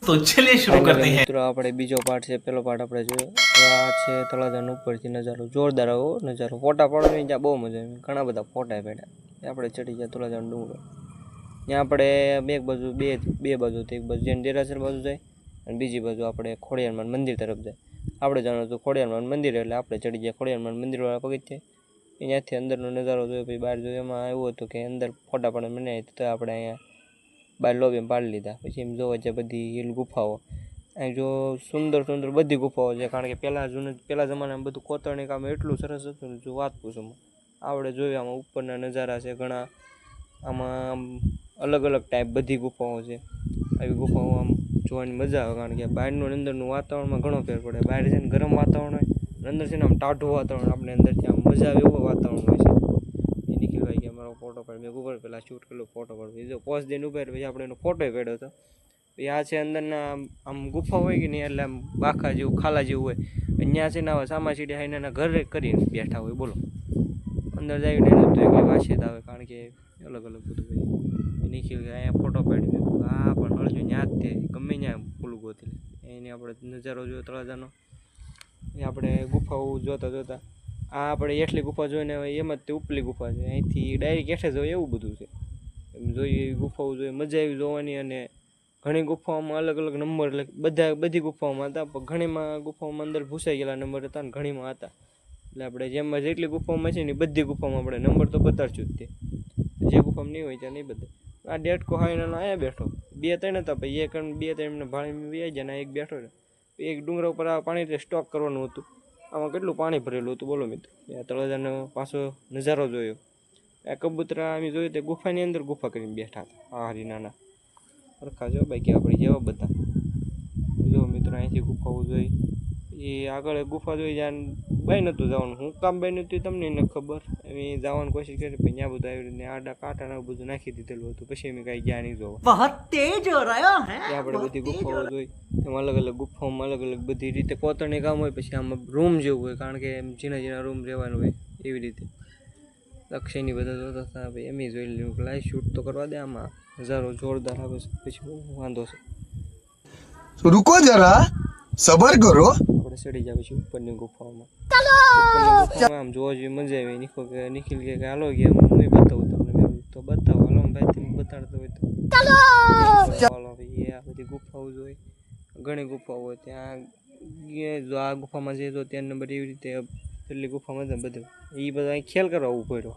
तो चलिए शुरू करते हैं। મિત્રો આપણે બીજો પાર્ટ છે, પેલો પાર્ટ આપણે જોયો તો આ છે તળાજાનો ઉપરથી નજારો, જોરદાર આવો નજારો. ફોટા પાડવાની ત્યાં બહુ મજા આવી, ઘણા બધા ફોટા પાડ્યા. આપણે ચડી ગયા તળાજાનો ડુંગર. ત્યાં આપણે બે બાજુ બે બાજુ એક બાજુ જૈન દેરાસર બાજુ જાય અને બીજી બાજુ આપણે ખોડિયારમાંનું મંદિર તરફ જાય. આપણે જાણવું હતું ખોડિયારમાંનું મંદિર, એટલે આપણે ચડી ગયા ખોડિયારમાંનું મંદિરવાળા પગથિયે. અહીંયાથી અંદરનો નજારો જોયો, પછી બહાર જોયો. એમાં એવું હતું કે અંદર ફોટા પાડવા મને તો આપણે અહીંયા બહાર લોબીમાં પાડી લીધા. પછી એમ જોવા જાય બધી હિલ ગુફાઓ. અહીં જો સુંદર સુંદર બધી ગુફાઓ છે, કારણ કે પહેલાં જમાનામાં બધું કોતરણી કામ એટલું સરસ હતું ને, જો વાત પૂછું આપણે જોયું. આમાં ઉપરના નજારા છે ઘણા, આમાં અલગ અલગ ટાઈપ બધી ગુફાઓ છે. આવી ગુફાઓ આમ જોવાની મજા આવે, કારણ કે બહારનું અંદરનું વાતાવરણમાં ઘણો ફેર પડે. બહાર છે ને ગરમ વાતાવરણ હોય, અંદર છે ને આમ ટાઢું વાતાવરણ, આપણે અંદરથી આમ મજા આવે એવું વાતાવરણ હોય છે. એ નીકળવાય કે અમારો ફોટો પાડ, મેં ઉપર પહેલાં શૂટ કરેલો ફોટો પાડ્યો. જો પોસ્ટ દઈને ઉભા પછી આપણે એનો ફોટો પાડ્યો હતો. આ છે અંદરના આમ ગુફા હોય કે નહીં, એટલે આમ બાખા જેવું ખાલા જેવું હોય. અહીંયા છે ને આવા સામા સીડી હાઈના ઘરે કરીને બેઠા હોય. બોલો અંદર જઈને તો એકલી વાસીત આવે, કારણ કે અલગ અલગ બધું હોય. એ નીકળી ગયા અહીંયા ફોટો પાડી. હા પણ હળજો ત્યાં જ તે ગમે ત્યાં ફૂલું ગોતી એને આપણે નજારો જોયો તળાજાનો. એ આપણે ગુફાઓ જોતા જોતા આ આપણે એટલી ગુફા જોઈને એમ જ તે ઉપલી ગુફા છે, અહીંથી ડાયરેક્ટ એઠે જવું એવું બધું છે. એમ જોઈએ એવી ગુફાઓ જોઈએ, મજા આવી જોવાની. અને ઘણી ગુફાઓમાં અલગ અલગ નંબર, એટલે બધી ગુફાઓમાં હતા, પણ ઘણીમાં ગુફાઓમાં અંદર ભૂસાઈ ગયેલા નંબર હતા ને ઘણીમાં હતા. એટલે આપણે જેમાં જેટલી ગુફાઓમાં છે ને બધી ગુફાઓમાં આપણે નંબર તો બતાડશું જ. તે જે ગુફામાં નહીં હોય ત્યાં નહીં બદલે. આ ડેટકો હાઈનાનો અહીંયા બેઠો, 2-3 હતા, પછી એક 2-3 એમને ભાળી વ્યાઈ જાય ને એક બેઠો રહે. એક ડુંગરા ઉપર આ પાણી સ્ટોક કરવાનું હતું. આમાં કેટલું પાણી ભરેલું હતું બોલો મિત્રો. તળાજાનો પાછો નજારો જોયો. આ કબૂતરા અમે જોયું તે ગુફાની અંદર ગુફા કરીને બેઠા હતા. આ હરીનાના સરખા જો ભાઈ કે આપણે જેવા બધા. જો મિત્રો અહીંથી ગુફાઓ જોઈ, એ આગળ ગુફા જોઈ જ્યાં બાઈ નહોતું જવાનું. હું કામ બાઈ નહોતું તમને એને ખબર. અમે જવાની કોશિશ કરી, પણ ત્યાં બધું આવી રીતે આડા કાંટા બધું નાખી દીધેલું હતું. પછી અમે કાંઈ ગયા નહીં જોવા. આપણે બધી ગુફાઓ જોઈ. એમાં અલગ અલગ ગુફાઓમાં અલગ અલગ બધી રીતે કોતરણી કામ હોય. પછી આમાં રૂમ જેવું હોય, કારણ કે એમ ઝીણા રૂમ રહેવાનું હોય એવી રીતે. લક્ષ્યની બધા જોતા હતા ભાઈ, એમ જોઈ લીધું લાઈ શૂટ તો કરવા દે. આમાં નજારો જોરદાર આવે છે. પછી વાંધો છે, रुको जरा सबर करो. આપણે ચડી જાય પછી ઉપરની ગુફાઓમાં. આમ જોવા જોઈએ મજા આવી. નિખિલ કે હાલો ગયા હું બતાવું તમને. મેં તો બતાવો હાલો ભાઈ, તમે બતાડતો હોય તો હાલો ભાઈ. આ બધી ગુફાઓ જોઈ, ઘણી ગુફાઓ હોય ત્યાં. આ ગુફામાં જે તો ત્યાં નંબર એવી રીતે પેલી ગુફામાં બધું એ બધા ખ્યાલ કરવા આવવું પડ્યો.